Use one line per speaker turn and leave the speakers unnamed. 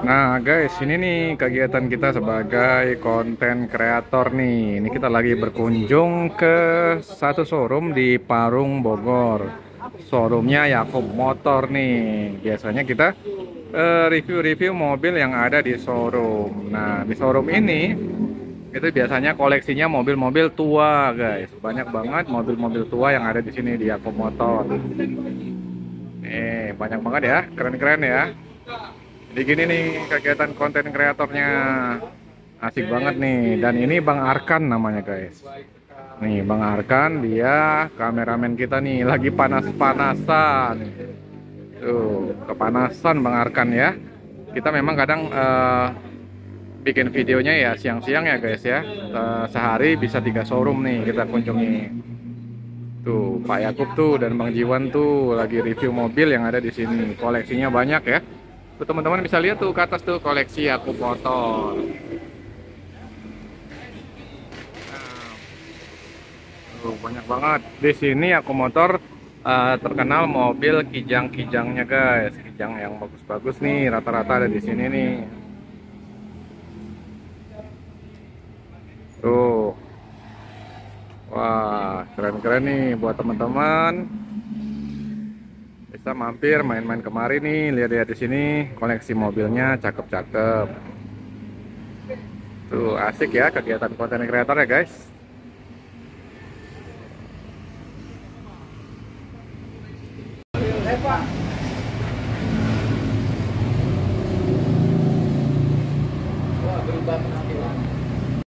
Nah guys, ini nih kegiatan kita sebagai konten kreator nih. Ini kita lagi berkunjung ke satu showroom di Parung, Bogor. Showroomnya Yakob Motor nih. Biasanya kita review-review mobil yang ada di showroom. Nah, di showroom ini itu biasanya koleksinya mobil-mobil tua guys. Banyak banget mobil-mobil tua yang ada di sini di Yakob Motor. Banyak banget ya, keren-keren ya. Jadi gini nih kegiatan konten kreatornya, asik banget nih. Dan ini Bang Arkan namanya guys. Nih Bang Arkan, dia kameramen kita nih lagi panas-panasan. Tuh kepanasan Bang Arkan ya. Kita memang kadang bikin videonya ya siang-siang ya guys ya. Sehari bisa 3 showroom nih kita kunjungi. Tuh Pak Yakub tuh dan Bang Jiwan tuh lagi review mobil yang ada di sini. Koleksinya banyak ya. Tuh teman-teman bisa lihat tuh ke atas tuh koleksi aku motor. Tuh banyak banget. Di sini aku motor terkenal mobil kijang-kijangnya guys. Kijang yang bagus-bagus nih rata-rata ada di sini nih. Tuh. Wah, keren-keren nih buat teman-teman. Bisa mampir main-main kemari nih, lihat-lihat di sini koleksi mobilnya cakep-cakep. Tuh asik ya kegiatan konten kreator ya guys.